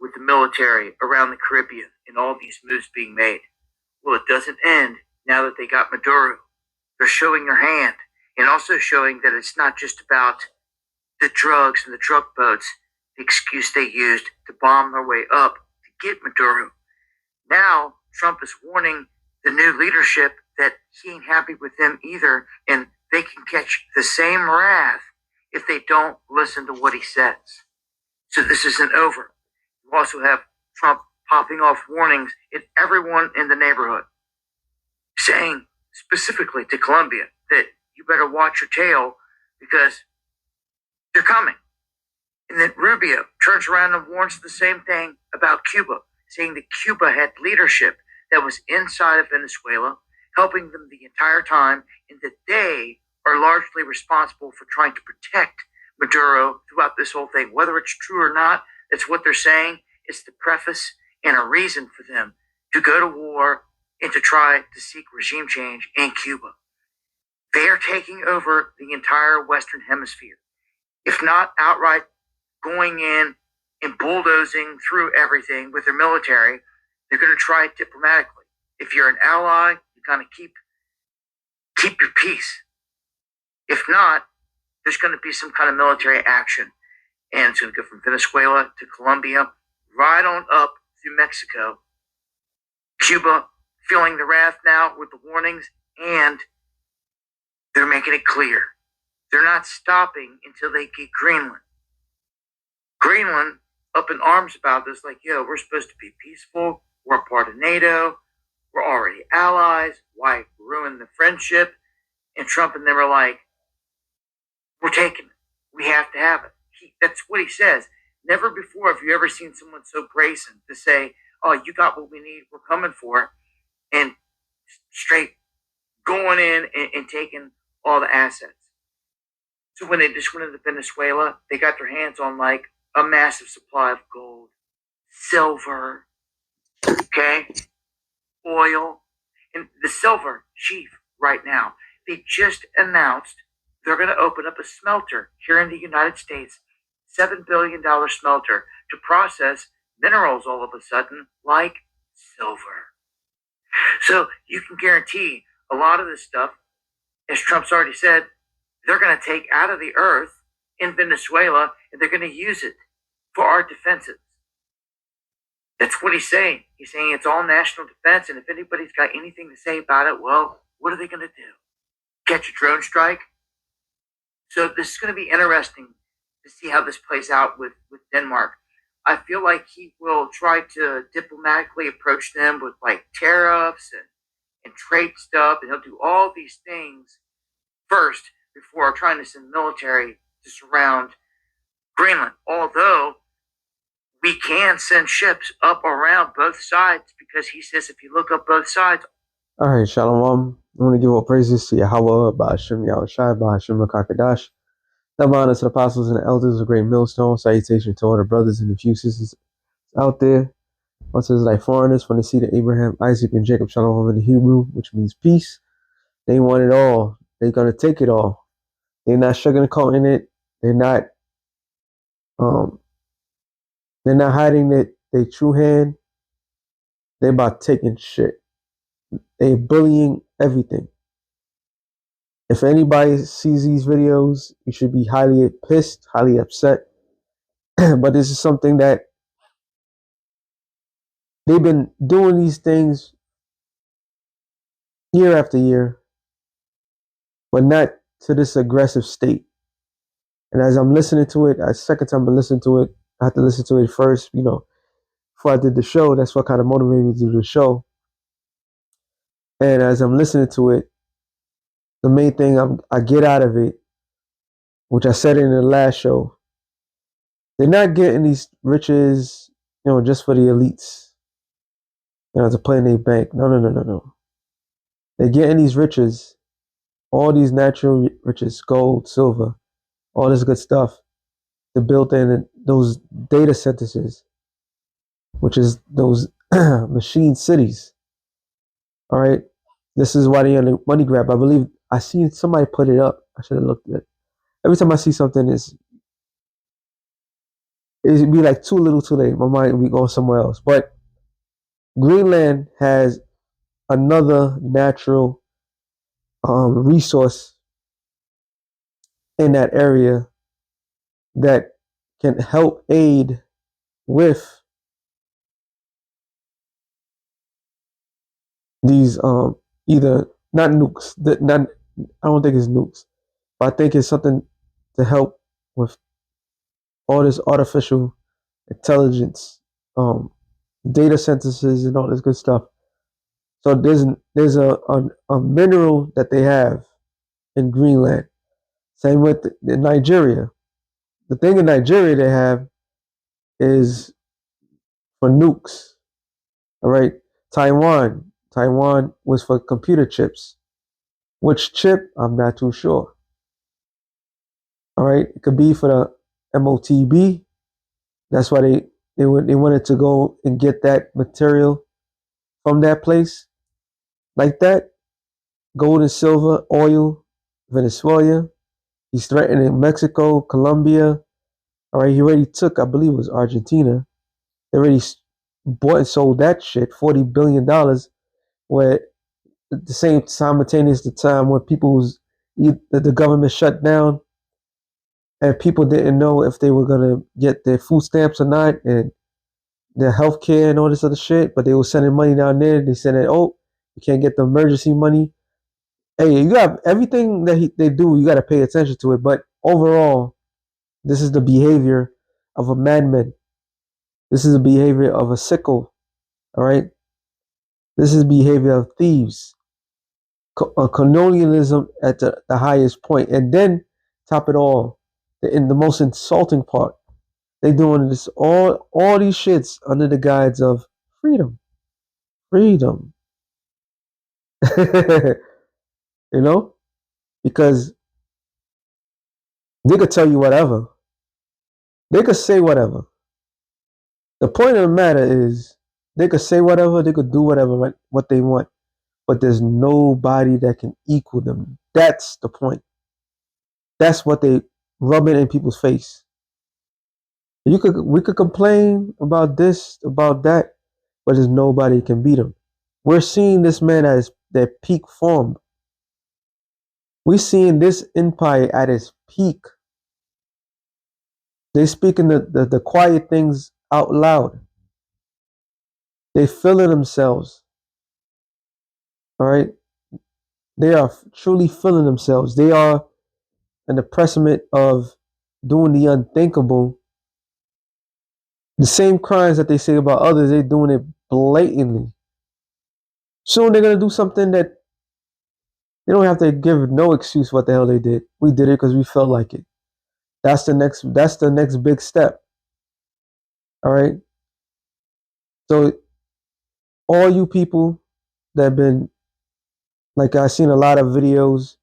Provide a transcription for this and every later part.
with the military around the Caribbean and all these moves being made. Well, it doesn't end now that they got Maduro. They're showing their hand and also showing that it's not just about the drugs and the drug boats, the excuse they used to bomb their way up to get Maduro. Now, Trump is warning the new leadership that he ain't happy with them either, and they can catch the same wrath if they don't listen to what he says. So this isn't over. You also have Trump popping off warnings at everyone in the neighborhood, saying specifically to Colombia that you better watch your tail because they're coming. And then Rubio turns around and warns the same thing about Cuba, saying that Cuba had leadership that was inside of Venezuela, helping them the entire time, and that they are largely responsible for trying to protect Maduro throughout this whole thing. Whether it's true or not, that's what they're saying. It's the preface and a reason for them to go to war and to try to seek regime change in Cuba. They are taking over the entire Western Hemisphere, if not outright going in and bulldozing through everything with their military. They're going to try it diplomatically. If you're an ally, you kind of keep your peace. If not, there's going to be some kind of military action, and it's going to go from Venezuela to Colombia, right on up through Mexico. Cuba feeling the wrath now with the warnings, and they're making it clear. They're not stopping until they get Greenland. Greenland up in arms about this, like, yo, we're supposed to be peaceful. We're part of NATO. We're already allies. Why ruin the friendship? And Trump and them are like, we're taking it. We have to have it. That's what he says. Never before have you ever seen someone so brazen to say, oh, you got what we need. We're coming for it. And straight going in and taking all the assets. So when they just went into Venezuela, they got their hands on like a massive supply of gold, silver, okay, oil, and the silver chief right now. They just announced they're going to open up a smelter here in the United States, $7 billion smelter to process minerals all of a sudden like silver. So you can guarantee a lot of this stuff, as Trump's already said, they're going to take out of the earth in Venezuela and they're going to use it for our defenses. That's what he's saying. He's saying it's all national defense, and if anybody's got anything to say about it, well, what are they going to do? Catch a drone strike? So this is going to be interesting to see how this plays out with Denmark. I feel like he will try to diplomatically approach them with like tariffs and trade stuff, and he'll do all these things first before trying to send military to surround Greenland. Although we can send ships up around both sides, because he says if you look up both sides. All right, Shalom. I want to give all praises to Yahweh, Ba'ashem Yahushai, Ba'ashem Kakadash. That honor to the apostles and the elders of Great Millstone. Salutation to all the brothers and the few sisters out there. Also, like foreigners from the seed of Abraham, Isaac, and Jacob. Shalom in the Hebrew, which means peace. They want it all. They're gonna take it all. They're not sugarcoating it. They're not hiding their true hand. They're about taking shit. They're bullying everything. If anybody sees these videos, you should be highly pissed, highly upset. But this is something that they've been doing these things year after year, but not to this aggressive state. And as I'm listening to it, second time I listen to it, I had to listen to it first, before I did the show. That's what kind of motivated me to do the show. And as I'm listening to it, the main thing I get out of it, which I said in the last show, they're not getting these riches, just for the elites, to play in their bank. No. They're getting these riches, all these natural riches, gold, silver, all this good stuff, to build in those data centers, which is those machine cities. All right. This is why they're on the money grab. I believe I seen somebody put it up. I should have looked at it. Every time I see something, it'd be like too little too late. My mind would be going somewhere else. But Greenland has another natural resource in that area that can help aid with these either not nukes, not I don't think it's nukes, but I think it's something to help with all this artificial intelligence, data synthesis, and all this good stuff. So there's a mineral that they have in Greenland. Same with in Nigeria. The thing in Nigeria they have is for nukes. All right. Taiwan. Taiwan was for computer chips. Which chip? I'm not too sure. All right. It could be for the MOTB. That's why they wanted to go and get that material from that place like that. Gold and silver, oil, Venezuela. He's threatening Mexico, Colombia. All right. He already took, I believe it was Argentina. They already bought and sold that shit, $40 billion, where the same simultaneous the time when people was the government shut down and people didn't know if they were gonna get their food stamps or not and their health care and all this other shit, but they were sending money down there. They said that, oh, you can't get the emergency money. Hey, you got everything that they do, you got to pay attention to it. But overall, this is the behavior of a madman. This is the behavior of a sickle. All right. This is behavior of thieves. Colonialism at the highest point, and then top it all, in the most insulting part, they doing this all these shits under the guise of freedom, freedom. You know, because they could tell you whatever, they could say whatever. The point of the matter is, they could say whatever, they could do whatever what they want, but there's nobody that can equal them. That's the point. That's what they rub it in people's face. We could complain about this, about that, but there's nobody can beat him. We're seeing this man at their peak form. We're seeing this empire at its peak. They speaking the quiet things out loud. They feeling themselves. All right. They are truly feeling themselves. They are in the precipice of doing the unthinkable. The same crimes that they say about others, they're doing it blatantly. Soon they're gonna do something that they don't have to give no excuse what the hell they did. We did it because we felt like it. That's the next big step. All right. So all you people that have been, like, I've seen a lot of videos,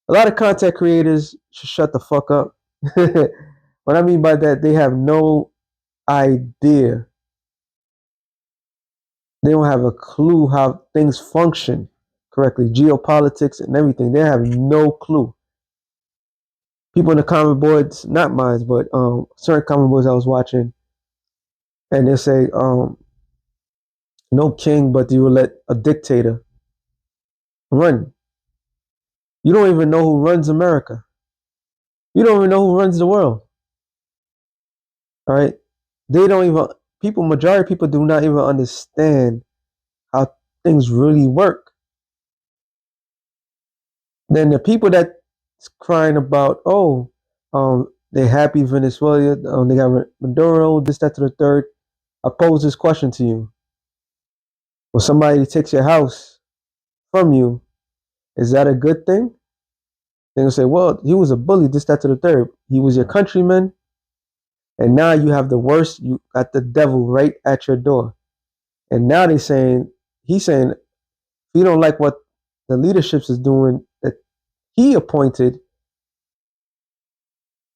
a lot of content creators should shut the fuck up. What I mean by that, they have no idea. They don't have a clue how things function correctly, geopolitics and everything. They have no clue. People in the comment boards, not mine, but certain comment boards I was watching, and they say, no king, but you will let a dictator run. You don't even know who runs America. You don't even know who runs the world. All right. They don't even, majority of people do not even understand how things really work. Then the people that's crying about, oh, they're happy Venezuela, they got Maduro, this, that, to the third. I pose this question to you. When somebody takes your house from you, is that a good thing? They're gonna say, well, he was a bully, this, that, to the third. He was your countryman, and now you have the worst. You got the devil right at your door, and now he's saying, if you don't like what the leadership is doing that he appointed,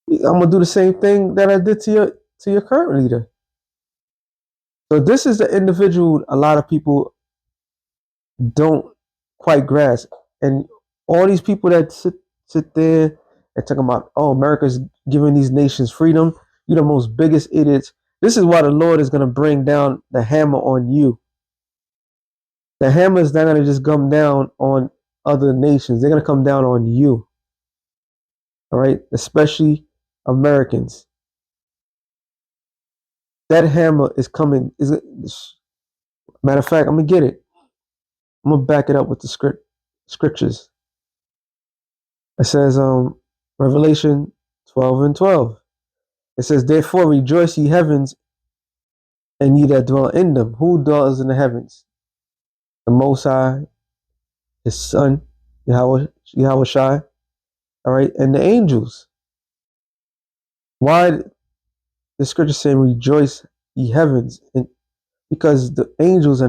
I'm gonna do the same thing that I did to your current leader. So this is the individual a lot of people don't quite grasp, and all these people that sit there and talk about, oh, America's giving these nations freedom. You're the most biggest idiots. This is why the Lord is going to bring down the hammer on you. The hammer is not going to just come down on other nations. They're going to come down on you. All right, especially Americans. That hammer is coming. Matter of fact, I'm gonna get it. I'm gonna back it up with the scriptures. It says, Revelation 12:12. It says, therefore rejoice ye heavens, and ye that dwell in them. Who dwells in the heavens? The Most High, His Son, Yahweh Shai. All right, and the angels. Why the scripture saying rejoice ye heavens? And because the angels are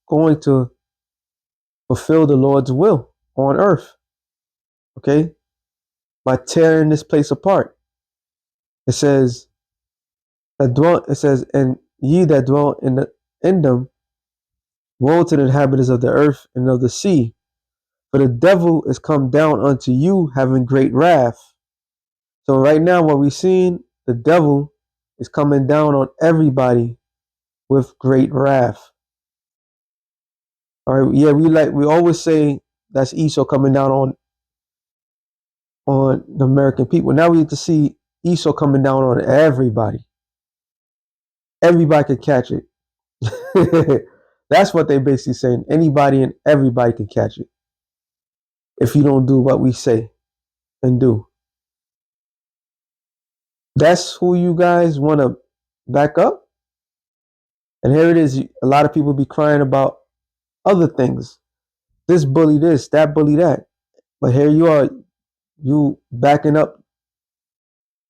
going to fulfill the Lord's will on earth. Okay, by tearing this place apart. It says and ye that dwell in them, woe to the inhabitants of the earth and of the sea, for the devil is come down unto you having great wrath. So right now what we're seeing, the devil is coming down on everybody with great wrath. All right, yeah, we always say that's Esau coming down on the American people. Now we get to see Esau coming down on everybody. Everybody could catch it. That's what they basically saying. Anybody and everybody can catch it if you don't do what we say and do. That's who you guys want to back up. And here it is. A lot of people be crying about other things. This bully this, that bully that. But here you are, you backing up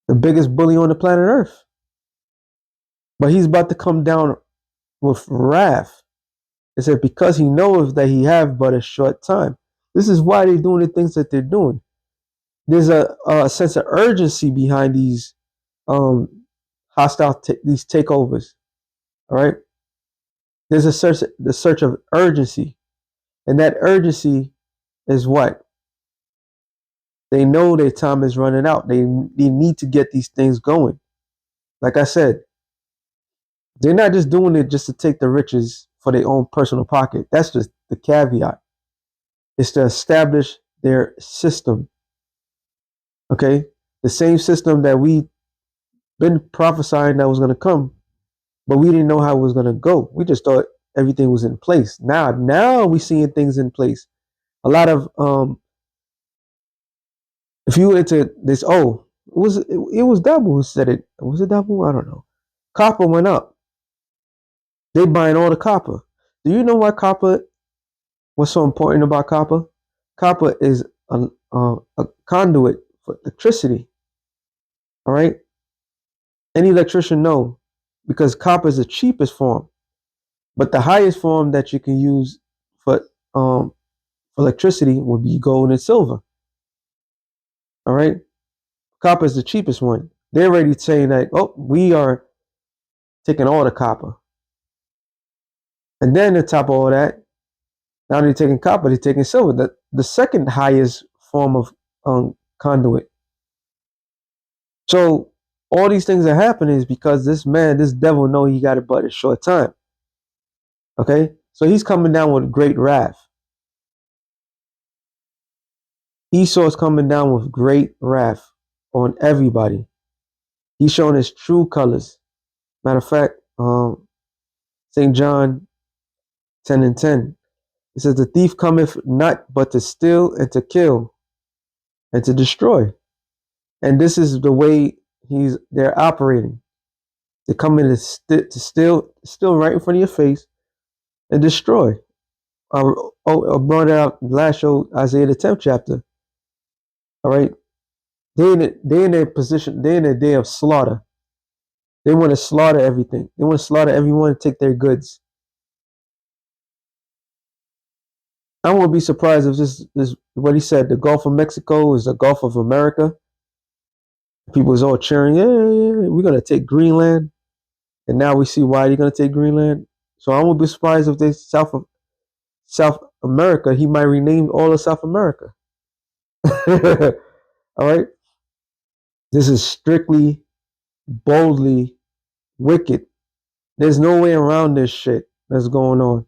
the biggest bully on the planet Earth. But he's about to come down with wrath. It said, because he knoweth that he have but a short time. This is why they're doing the things that they're doing. There's a sense of urgency behind these hostile these takeovers. All right, there's the search of urgency, and that urgency is what they know their time is running out. They need to get these things going. Like I said, they're not just doing it just to take the riches for their own personal pocket. That's just the caveat. It's to establish their system. Okay, the same system that we been prophesying that was going to come, but we didn't know how it was going to go. We just thought everything was in place. Now we seeing things in place. A lot of if you into this, it was double who said it. Was it double? I don't know. Copper went up. They buying all the copper. Do you know why copper? What's so important about copper? Copper is a conduit for electricity. All right. Any electrician know, because copper is the cheapest form, but the highest form that you can use for electricity would be gold and silver. All right. Copper is the cheapest one. They're already saying that, we are taking all the copper. And then on top of all that, now they're taking copper, they're taking silver. The second highest form of conduit. So all these things are happening is because this devil know he got it but a short time. Okay? So he's coming down with great wrath. Esau is coming down with great wrath on everybody. He's showing his true colors. Matter of fact, St. John 10:10. It says, the thief cometh not but to steal and to kill and to destroy. And this is the way they're operating. They come in to steal right in front of your face and destroy. I brought it out last show, Isaiah the 10th chapter. All right. They in their position, they're in a day of slaughter. They want to slaughter everything. They want to slaughter everyone and take their goods. I won't be surprised if this what he said, the Gulf of Mexico is the Gulf of America. People was all cheering, yeah, we're gonna take Greenland. And now we see why they're gonna take Greenland. So I won't be surprised if they South America, he might rename all of South America. All right. This is strictly, boldly wicked. There's no way around this shit that's going on.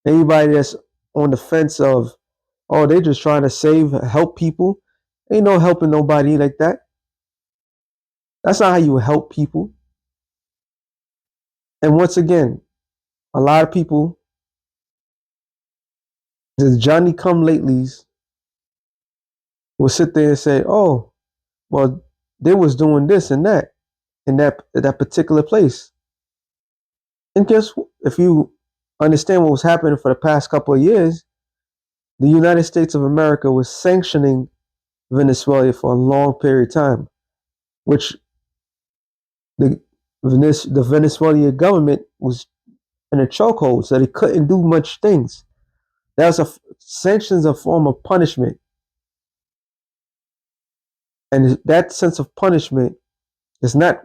Anybody that's on the fence of, oh, they just trying to help people, ain't no helping nobody like that. That's not how you help people. And once again, a lot of people, the Johnny come latelys, will sit there and say, oh, well, they was doing this and that in that particular place. And guess what? If you understand what was happening for the past couple of years, the United States of America was sanctioning Venezuela for a long period of time, which the Venezuelan government was in a chokehold, so they couldn't do much things. That was sanctions a form of punishment, and that sense of punishment is not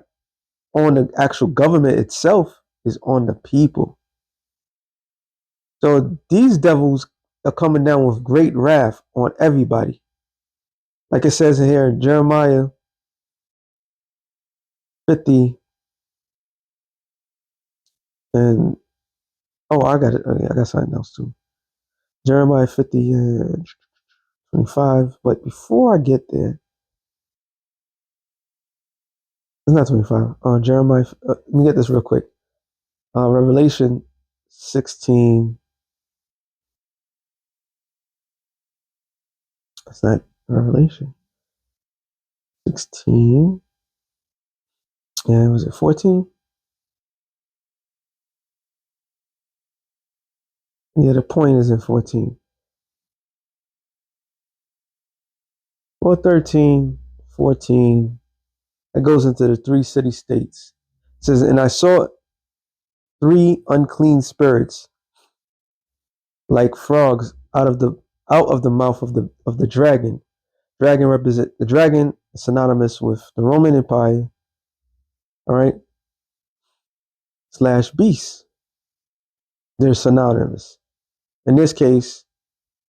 on the actual government itself; is on the people. So these devils are coming down with great wrath on everybody. Like it says here in Jeremiah 50, and oh, I got it. I got something else too. Jeremiah 50 and 25. But before I get there, it's not 25. Jeremiah, let me get this real quick. Revelation 16. That's not Revelation. 16. Yeah, was it 14? Yeah, the point is in 14. Well, 13, 14. It goes into the three city states. It says, and I saw three unclean spirits like frogs out of the mouth of the dragon. Dragon represent the dragon is synonymous with the Roman Empire, all right, slash beast. They're synonymous. In this case,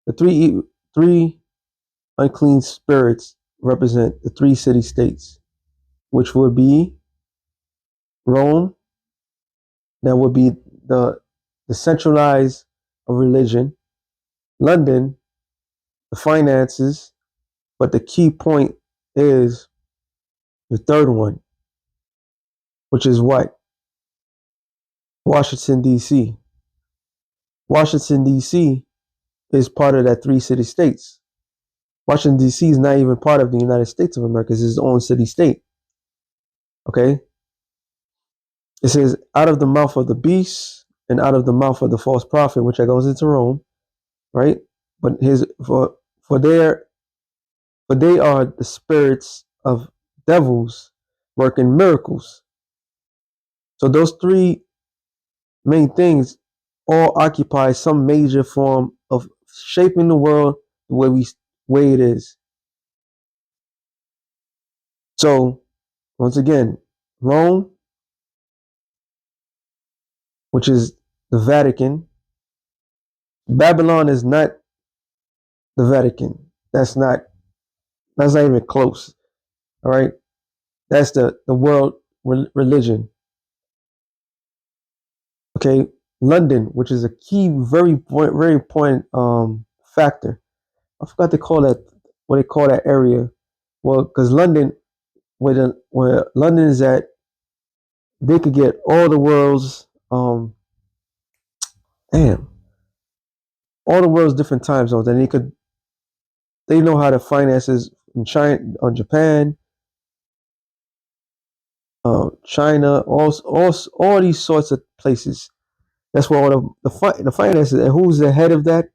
the three unclean spirits represent the three city states, which would be Rome, that would be the centralized of religion, London, the finances, but the key point is the third one, which is what? Washington, D.C. Washington, D.C. is part of that three city states. Washington, D.C. is not even part of the United States of America. It's its own city state. Okay? It says, out of the mouth of the beast and out of the mouth of the false prophet, which goes into Rome, right? But for they are the spirits of devils working miracles. So those three main things all occupy some major form of shaping the world the way it is. So once again, Rome, which is the Vatican. Babylon is not the Vatican. That's not even close. All right. That's the world religion. Okay. London, which is a key, very important factor. I forgot to call that what they call that area. Well, because London, where London is at, they could get all the world's damn all the world's different time zones, and they know how to finances in China, on Japan, China, all these sorts of places. That's where all the finances. And who's the head of that?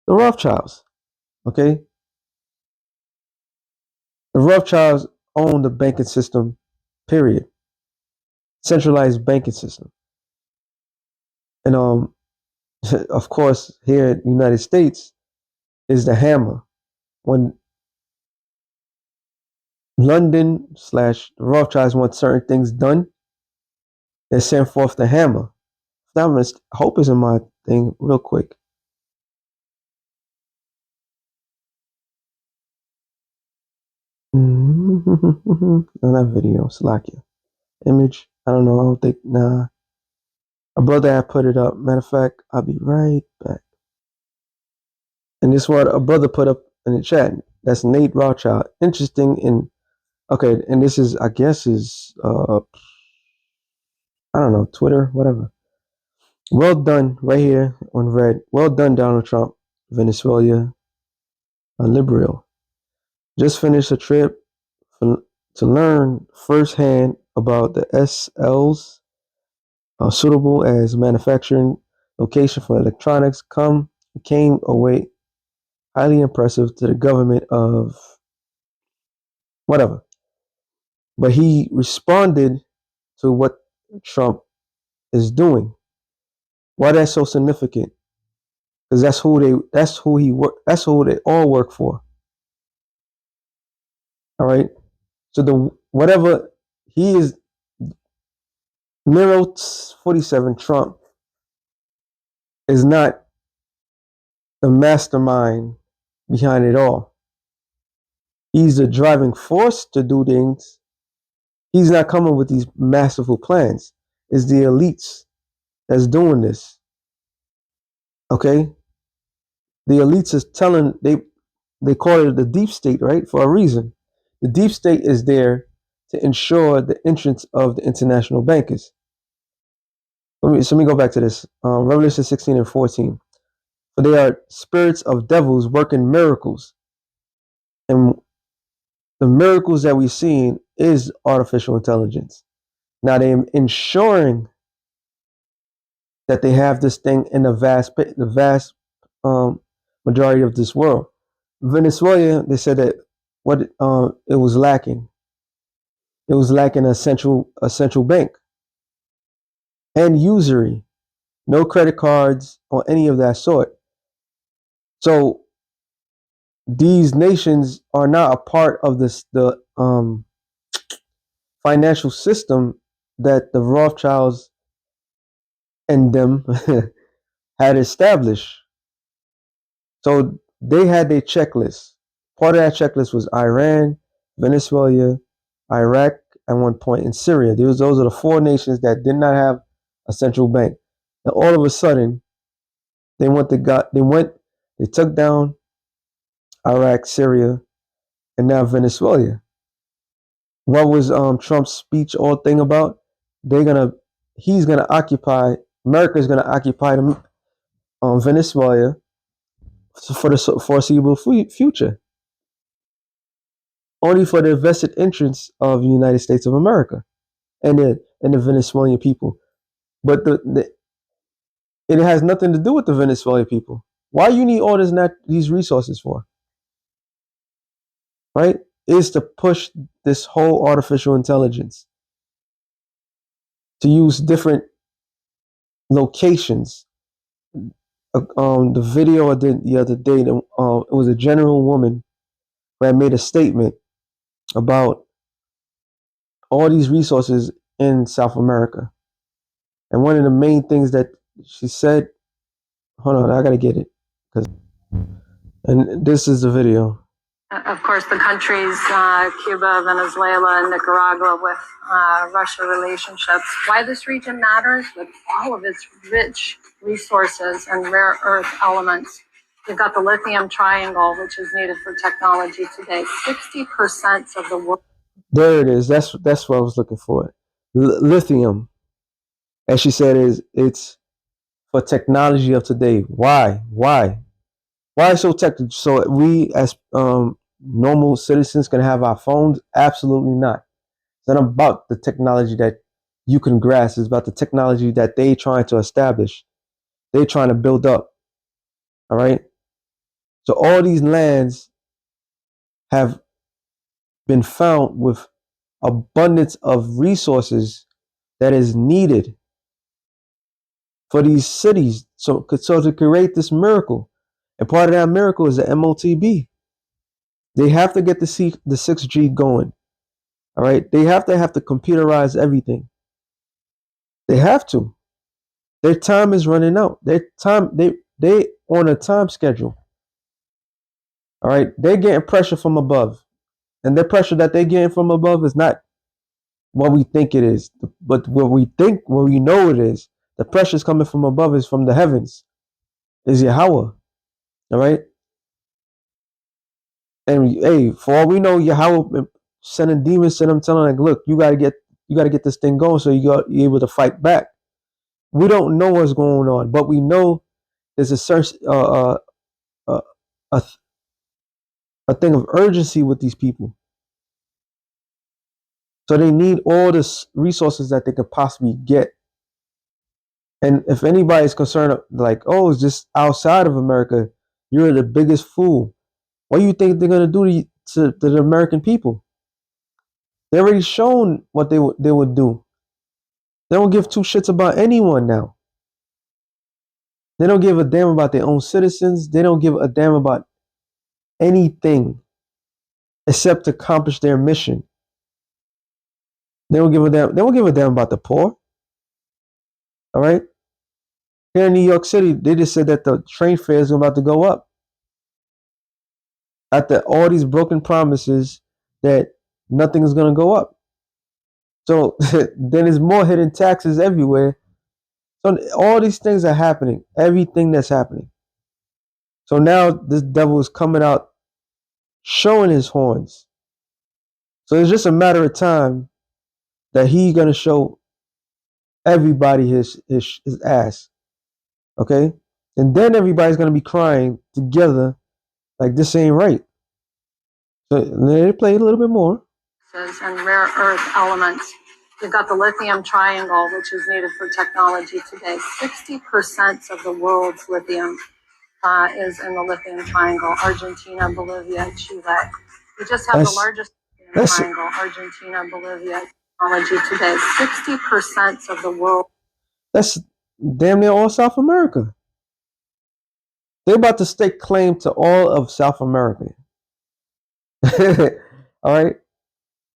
The Rothschilds. Okay, the Rothschilds own the banking system. Period. Centralized banking system. And of course, here in the United States is the hammer. When London slash the Rothschilds want certain things done, they send forth the hammer. I hope is in my thing real quick. Not video, Slakia. Image. I don't know. I don't think. Nah. A brother had put it up. Matter of fact, I'll be right back. And this is what a brother put up in the chat. That's Nate Rothschild. Interesting in okay, and this is I guess is I don't know, Twitter, whatever. Well done, right here on red. Well done, Donald Trump, Venezuela, liberal. Just finished a trip to learn firsthand about the SLs suitable as manufacturing location for electronics. Came away highly impressive to the government of whatever. But he responded to what Trump is doing. Why that's so significant? Because that's who they all work for. All right. So the whatever he is, Nero 47 Trump is not the mastermind behind it all. He's the driving force to do things. He's not coming with these masterful plans. It's the elites that's doing this. Okay? The elites is telling they call it the deep state, right? For a reason. The deep state is there to ensure the entrance of the international bankers. Let me go back to this. Revelation 16 and 14. For they are spirits of devils working miracles. And the miracles that we've seen is artificial intelligence. Now they're ensuring that they have this thing in the vast majority of this world. Venezuela, they said that what it was lacking. It was lacking a central bank and usury, no credit cards or any of that sort. So these nations are not a part of the financial system that the Rothschilds and them had established. So they had their checklist. Part of that checklist was Iran, Venezuela, Iraq, at one point, in Syria. Those are the four nations that did not have a central bank. And all of a sudden, they took down Iraq, Syria, and now Venezuela. What was Trump's speech all thing about? He's gonna occupy. America's gonna occupy Venezuela for the foreseeable future, only for the vested interests of the United States of America and the Venezuelan people. But it has nothing to do with the Venezuelan people. Why you need all these resources for? Right? Is to push this whole artificial intelligence to use different locations. The video I did the other day, it was a general woman who had made a statement about all these resources in South America. And one of the main things that she said, hold on, I gotta get it. And this is the video. Of course, the countries, Cuba, Venezuela, and Nicaragua with Russia relationships. Why this region matters with all of its rich resources and rare earth elements. You've got the lithium triangle, which is needed for technology today. 60% of the world. There it is. That's what I was looking for. Lithium, as she said, it's for technology of today. Why? Why so technical? So we as normal citizens can have our phones? Absolutely not. It's not about the technology that you can grasp. It's about the technology that they trying to establish. They're trying to build up. All right. So all these lands have been found with abundance of resources that is needed for these cities. So to create this miracle, and part of that miracle is the MOTB. They have to get the 6G going. All right. They have to computerize everything. They have to. Their time is running out. They on a time schedule. All right. They're getting pressure from above. And the pressure that they're getting from above is not what we think it is, but what we know it is. The pressure is coming from above is from the heavens, is Yahweh. All right. And hey, for all we know, Yahweh sending demons to them, telling like, look, you gotta get this thing going so you're able to fight back. We don't know what's going on, but we know there's a certain uh, a, a thing of urgency with these people. So they need all the resources that they could possibly get. And if anybody's concerned, like, oh, it's just outside of America, you're the biggest fool. What do you think they're gonna do to the American people? They already shown what they would do. They don't give two shits about anyone now. They don't give a damn about their own citizens. They don't give a damn about anything except to accomplish their mission. They don't give a damn. They don't give a damn about the poor. All right. Here in New York City, they just said that the train fares are about to go up. After all these broken promises that nothing is going to go up. So then there's more hidden taxes everywhere. So all these things are happening. Everything that's happening. So now this devil is coming out showing his horns. So it's just a matter of time that he's going to show everybody his ass. Okay? And then everybody's going to be crying together like this ain't right. So let it play a little bit more. And rare earth elements. You've got the lithium triangle, which is needed for technology today. 60% of the world's lithium is in the lithium triangle: Argentina, Bolivia, Chile. We just have the largest lithium triangle: Argentina, Bolivia. Technology today. 60% of the world. That's damn near all South America. They're about to stake claim to all of South America. All right?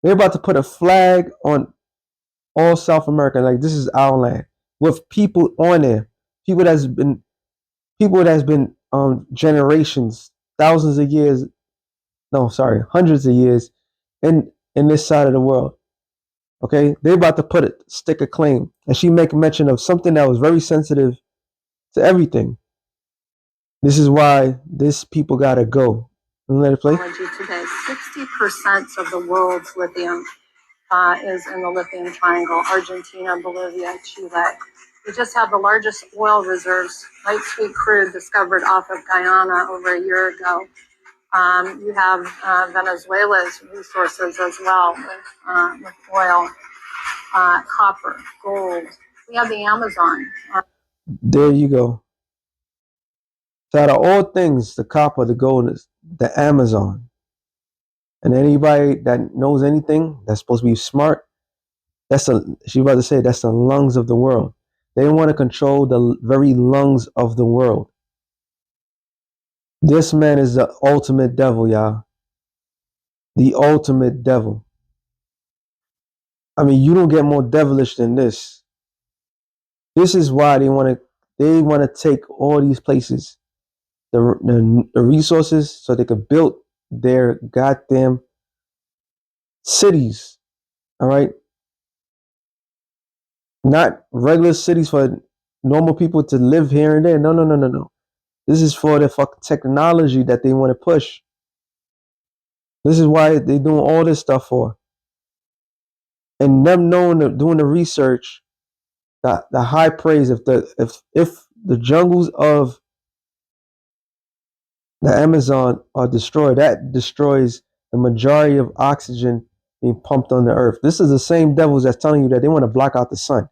They're about to put a flag on all South America. Like, this is our land. With people on there. People that's been generations, thousands of years, no, sorry, hundreds of years in this side of the world. Okay? They're about to stick a claim. And she make mention of something that was very sensitive to everything. This is why this people gotta go. Let it play. Today, 60% of the world's lithium is in the lithium triangle: Argentina, Bolivia, Chile. We just have the largest oil reserves, light sweet crude, discovered off of Guyana over a year ago. You have Venezuela's resources as well, with oil, copper, gold. We have the Amazon. There you go. So out of all things, the copper, the gold, is the Amazon. And anybody that knows anything that's supposed to be smart, she about to say that's the lungs of the world. They want to control the very lungs of the world. This man is the ultimate devil, y'all. The ultimate devil. I mean, you don't get more devilish than this. This is why they want to take all these places, the resources, so they could build their goddamn cities. All right, not regular cities for normal people to live here and there. No, no, no, no, no. This is for the fuck technology that they want to push. This is why they're doing all this stuff for. And them knowing doing the research, the high praise, if the jungles of the Amazon are destroyed, that destroys the majority of oxygen being pumped on the earth. This is the same devils that's telling you that they want to block out the sun.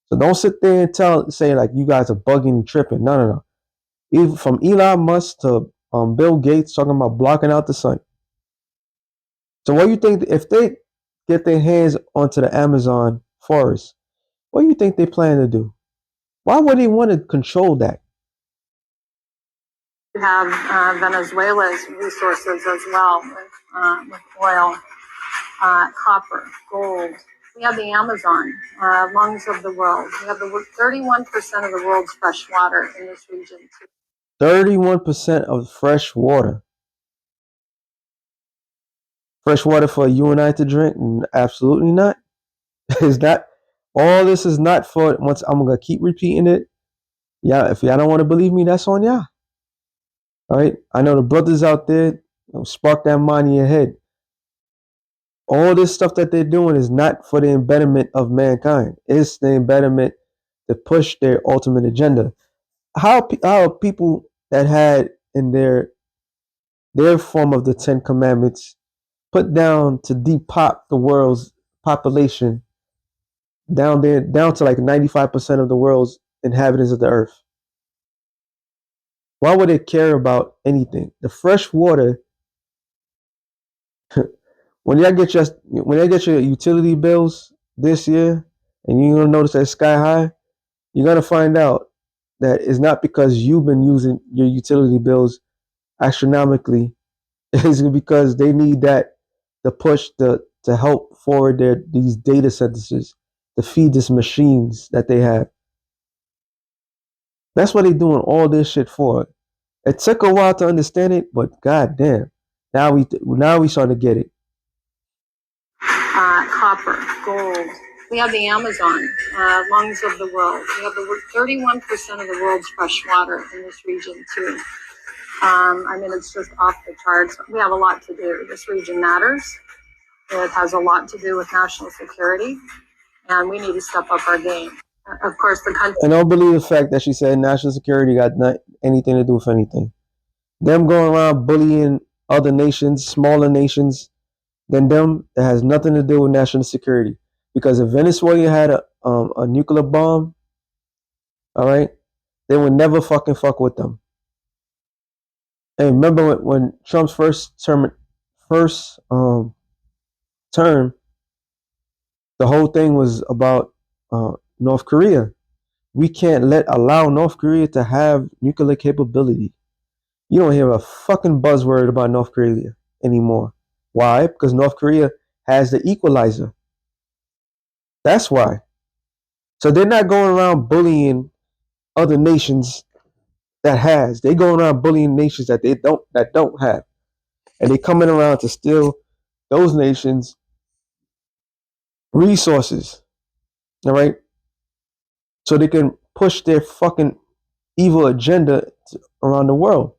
So don't sit there and say like you guys are bugging and tripping. No, no, no. Even from Elon Musk to Bill Gates talking about blocking out the sun. So what do you think if they get their hands onto the Amazon forest? What do you think they plan to do? Why would they want to control that? You have Venezuela's resources as well, with oil, copper, gold. We have the Amazon, lungs of the world. We have the 31% of the world's fresh water in this region. 31% of fresh water. Fresh water for you and I to drink? Absolutely not. Is that all? This is not for. Once I'm gonna keep repeating it. Yeah, if y'all don't want to believe me, that's on y'all. All right. I know the brothers out there, spark that mind in your head. All this stuff that they're doing is not for the embetterment of mankind. It's the embetterment to push their ultimate agenda. How people that had in their form of the Ten Commandments put down to depop the world's population down to like 95% of the world's inhabitants of the earth. Why would they care about anything? The fresh water, when y'all get your utility bills this year, and you're gonna notice that sky high, you're gonna find out that it's not because you've been using your utility bills astronomically. It's because they need that to push to help forward these data centers to feed these machines that they have. That's what they're doing all this shit for. It took a while to understand it, but goddamn, now we starting to get it. Copper, gold. We have the Amazon, lungs of the world. We have 31% of the world's fresh water in this region too. I mean, it's just off the charts. We have a lot to do. This region matters. It has a lot to do with national security, and we need to step up our game. Of course, the country. And don't believe the fact that she said national security got not anything to do with anything. Them going around bullying other nations, smaller nations than them, that has nothing to do with national security. Because if Venezuela had a nuclear bomb, all right, they would never fucking fuck with them. And remember when Trump's first term, the whole thing was about North Korea. We can't allow North Korea to have nuclear capability. You don't hear a fucking buzzword about North Korea anymore. Why? Because North Korea has the equalizer. That's why. So they're not going around bullying other nations that has. They going around bullying nations that don't have. And they coming around to steal those nations' resources. All right? So they can push their fucking evil agenda around the world.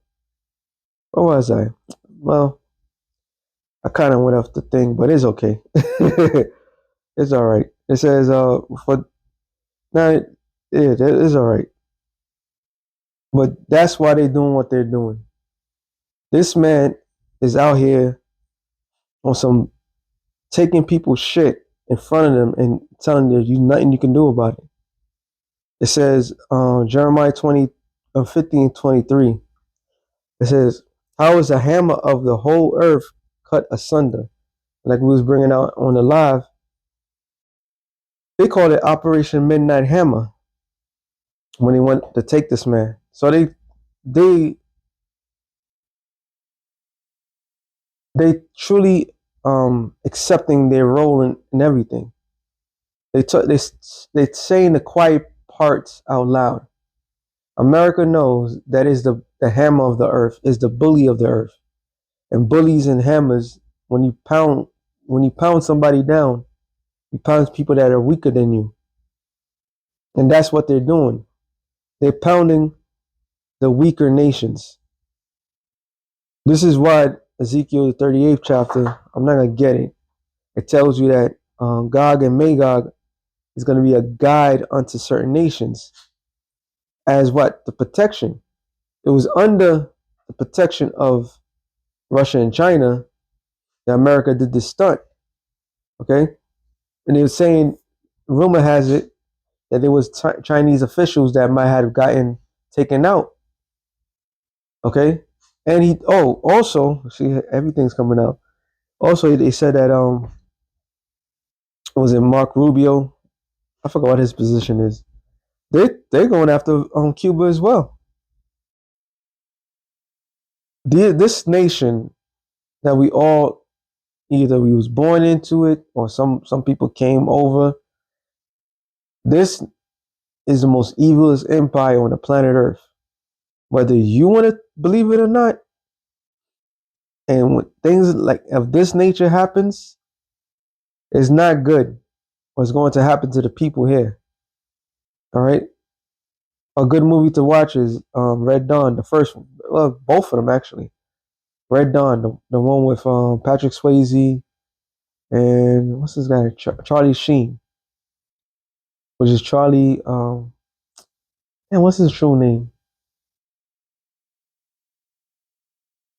Where was I? Well, I kind of went off the thing, but it's okay. It's all right. It says for now, it's all right. But that's why they're doing what they're doing. This man is out here on some taking people's shit in front of them and telling them you nothing you can do about it. It says Jeremiah 50:23. It says, "How is the hammer of the whole earth cut asunder?" Like we was bringing out on the live, they called it Operation Midnight Hammer when they went to take this man. So they truly accepting their role in everything. They saying the quiet parts out loud. America knows that is the hammer of the earth, is the bully of the earth. And bullies and hammers, when you pound somebody down, you pound people that are weaker than you. And that's what they're doing. They're pounding the weaker nations. This is why Ezekiel the 38th chapter, I'm not gonna get it. It tells you that Gog and Magog is going to be a guide unto certain nations as what? The protection. It was under the protection of Russia and China that America did this stunt. Okay? And they were saying, rumor has it, that there was Chinese officials that might have gotten taken out. Okay? And also, see, everything's coming out. Also, they said that, was it Mark Rubio? I forgot what his position is. They're going after Cuba as well. This nation that we all, either we was born into it or some people came over. This is the most evilest empire on the planet Earth. Whether you want to believe it or not, And when things like of this nature happens, it's not good what's going to happen to the people here. All right. A good movie to watch is Red Dawn, the first one. Well, both of them actually. Red Dawn, the one with Patrick Swayze and what's his guy? Charlie Sheen, which is Charlie. And what's his true name?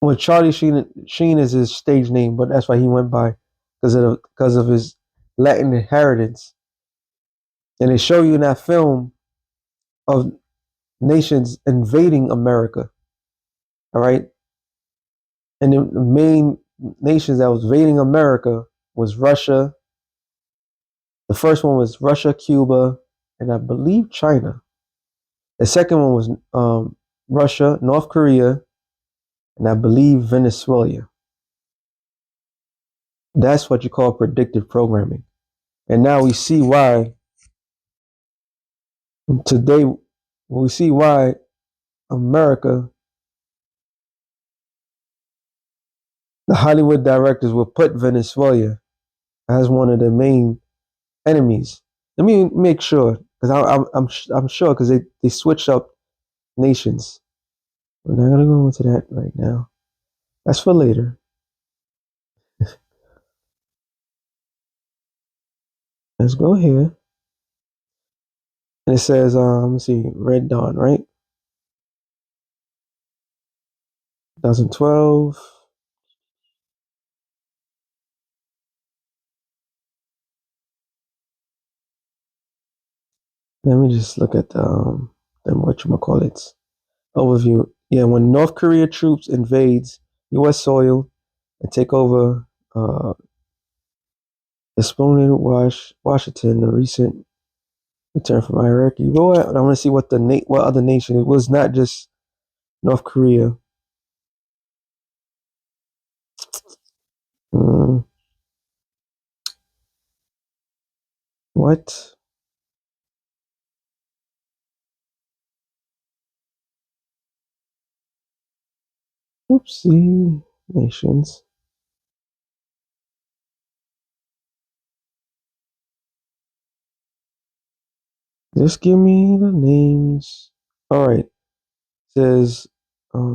Well, Charlie Sheen is his stage name, but that's why he went by because of his Latin inheritance. And they show you in that film of nations invading America. All right, and the main nations that was invading America was Russia. The first one was Russia, Cuba, and I believe China. The second one was Russia, North Korea, and I believe Venezuela. That's what you call predictive programming. And now we see why today, we see why America, the Hollywood directors will put Venezuela as one of the main enemies. Let me make sure, because I'm sure, because they switch up nations. We're not gonna go into that right now. That's for later. Let's go here. And it says, let's see, Red Dawn, right? 2012. Let me just look at the whatchamacallits overview. Yeah, when North Korea troops invades U.S. soil and take over exponent Washington, the recent return from Iraq. You go out, I want to see what what other nation. It was not just North Korea. Mm, what? Oopsie. Nations. Just give me the names. All right. It says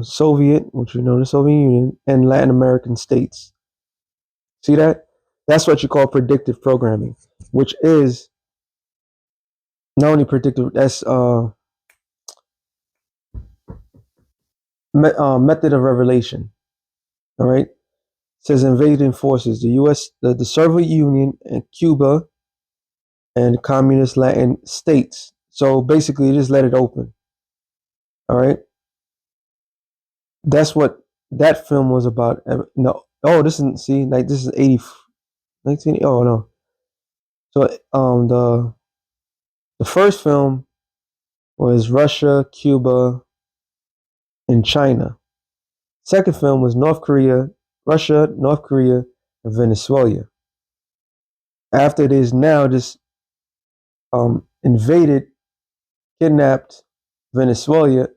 Soviet, which we know the Soviet Union, and Latin American states. See that? That's what you call predictive programming, which is not only predictive. That's method of revelation. All right. It says invading forces, the U.S., the Soviet Union, and Cuba, and communist Latin states. So basically, just let it open. All right. That's what that film was about. No. Oh, this is see, like this is 80, 19. Oh no. So the first film was Russia, Cuba, and China. Second film was North Korea, Russia, North Korea, and Venezuela. After it is now just invaded, kidnapped Venezuela,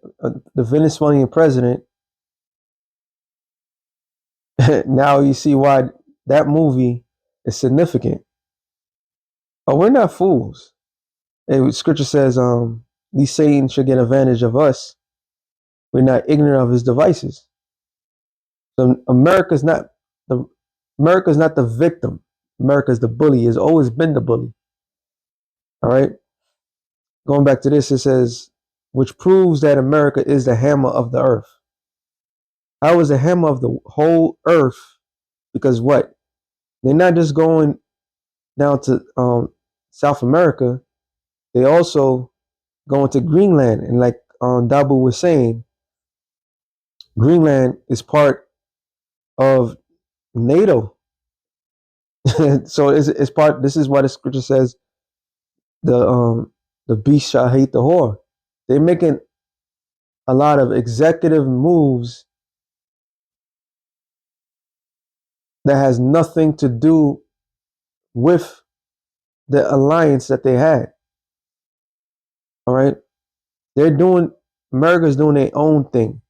the Venezuelan president. Now you see why that movie is significant. Oh, we're not fools. Scripture says, these Satan should get advantage of us. We're not ignorant of his devices. So the America's not the victim. America's the bully. Has always been the bully. All right. Going back to this, it says, which proves that America is the hammer of the earth. How is the hammer of the whole earth? Because what? They're not just going down to South America. They also going to Greenland. And like Dabu was saying, Greenland is part of NATO. So it's part. This is why the scripture says the beast shall hate the whore. They're making a lot of executive moves that has nothing to do with the alliance that they had. All right, they're doing. America's doing their own thing.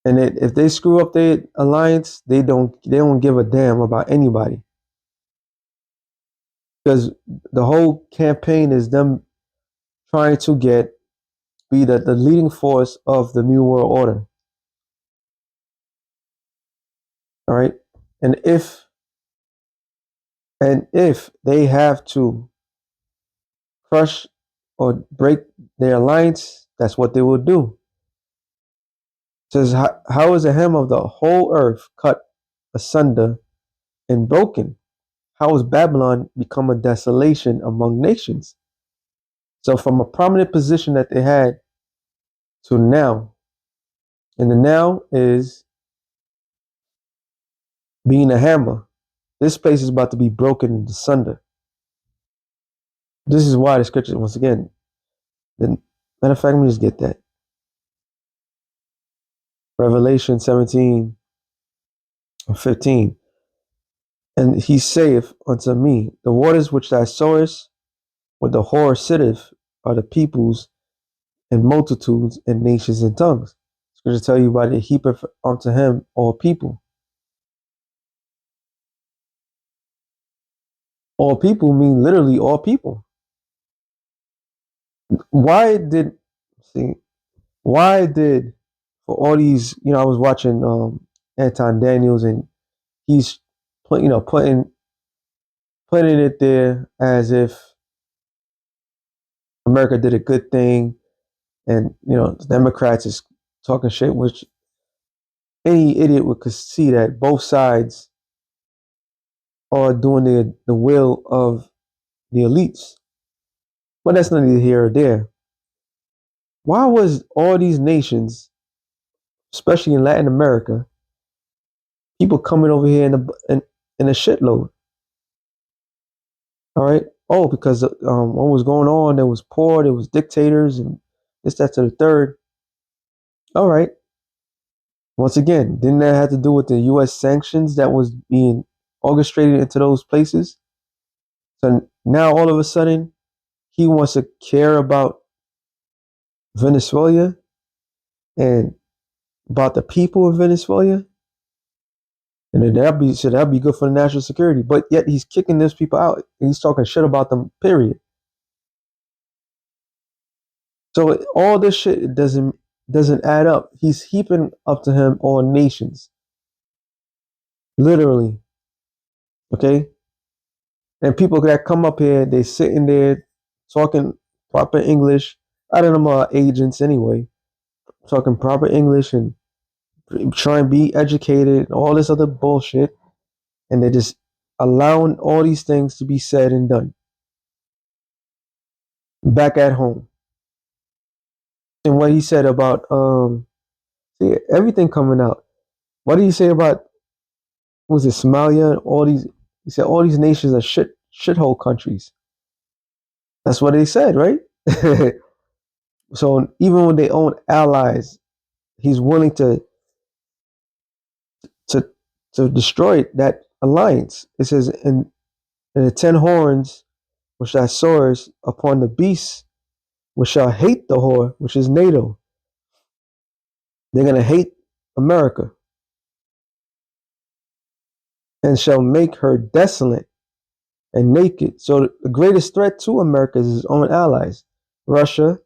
And if they screw up their alliance, they don't give a damn about anybody, because the whole campaign is them trying to be the leading force of the new world order. All right, and if they have to crush or break their alliance, that's what they will do. It says, how is the hem of the whole earth cut asunder and broken? How has Babylon become a desolation among nations? So from a prominent position that they had to now, and the now is being a hammer. This place is about to be broken asunder. This is why the scripture, once again, the matter of fact, let me just get that. Revelation 17:15. And he saith unto me, the waters which thou sawest, where the whore sitteth, are the peoples and multitudes and nations and tongues. Scripture tell you about it, heapeth unto him all people. All people mean literally all people. Why did for all these, I was watching Anton Daniels, and he's putting it there as if America did a good thing, and the Democrats is talking shit, which any idiot could see that both sides are doing the will of the elites. But that's neither here or there. Why was all these nations, especially in Latin America, people coming over here in a shitload? All right. Oh, because what was going on? There was poor, there was dictators, and this, that, to the third. All right. Once again, didn't that have to do with the U.S. sanctions that was being orchestrated into those places? So now all of a sudden, he wants to care about Venezuela and about the people of Venezuela, and then that'd be good for the national security. But yet he's kicking those people out, and he's talking shit about them. Period. So all this shit doesn't add up. He's heaping up to him all nations, literally. Okay, and people that come up here, they sitting there talking proper English. I don't know about agents anyway, talking proper English and try and be educated and all this other bullshit, and they're just allowing all these things to be said and done back at home. And what he said about see, everything coming out. What did he say about, was it Somalia and all these? He said all these nations are shithole countries. That's what they said, right? So even when they own allies, he's willing to to destroy that alliance. It says, in the 10 horns which thou sawest upon the beast, which shall hate the whore, which is NATO. They're gonna hate America and shall make her desolate and naked. So the greatest threat to America is his own allies, Russia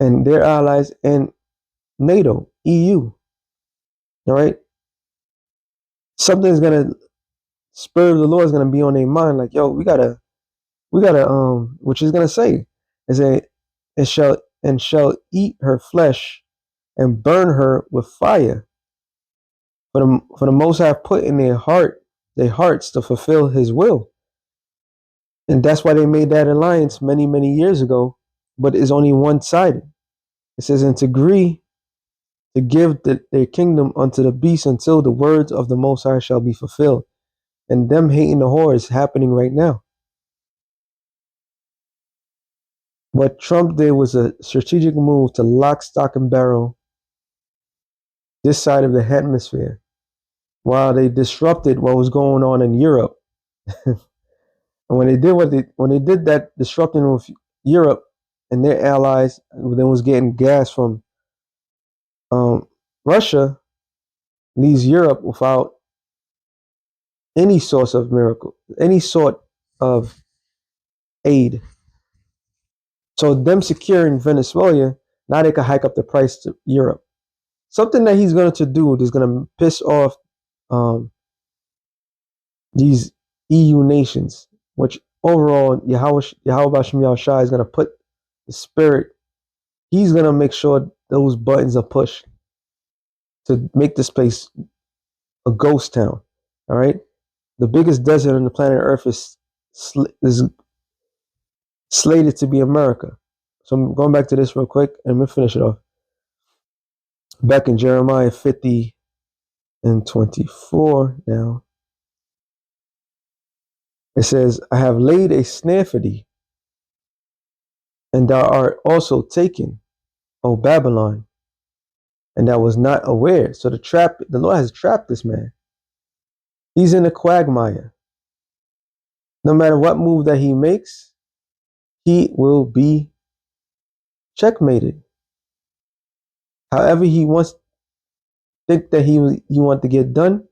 and their allies, and NATO, EU. All right, something's gonna spur of the Lord is gonna be on their mind, like, yo, we gotta which is gonna say, is a and shall eat her flesh and burn her with fire. For the Most High put in their hearts to fulfill His will, and that's why they made that alliance many many years ago. But it's only one sided. It says, and to agree to give their kingdom unto the beast until the words of the Most High shall be fulfilled. And them hating the whore is happening right now. What Trump did was a strategic move to lock, stock, and barrel this side of the hemisphere, while they disrupted what was going on in Europe. And when they did that disrupting with Europe and their allies, they was getting gas from Russia leaves Europe without any source of miracle, any sort of aid. So them securing Venezuela, now they can hike up the price to Europe. Something that he's going to do is going to piss off these EU nations, which overall Yahweh Shem Shai is going to put the spirit. He's going to make sure those buttons are pushed to make this place a ghost town. All right, the biggest desert on the planet Earth is slated to be America. So I'm going back to this real quick, and I'm gonna finish it off. Back in Jeremiah 50 and 24 now, it says, I have laid a snare for thee, and thou art also taken, O Babylon, and thou was not aware. So the Lord has trapped this man. He's in a quagmire. No matter what move that he makes, he will be checkmated. However he wants think that he want to get done,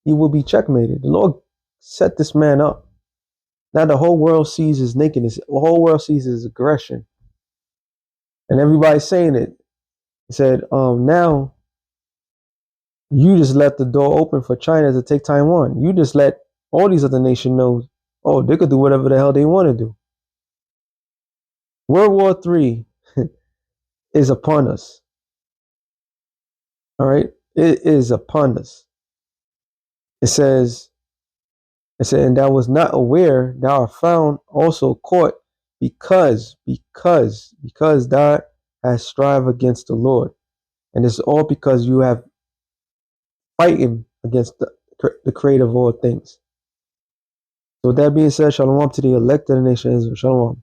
he will be checkmated. The Lord set this man up. Now the whole world sees his nakedness. The whole world sees his aggression. And everybody's saying it. He said, now you just left the door open for China to take Taiwan. You just let all these other nations know, oh, they could do whatever the hell they want to do. World War III is upon us. All right? It is upon us. It says, and thou was not aware, thou art found also caught because thou hast strive against the Lord. And it's all because you have fighting against the creator of all things. So with that being said, shalom to the elect of the nation Israel. Shalom.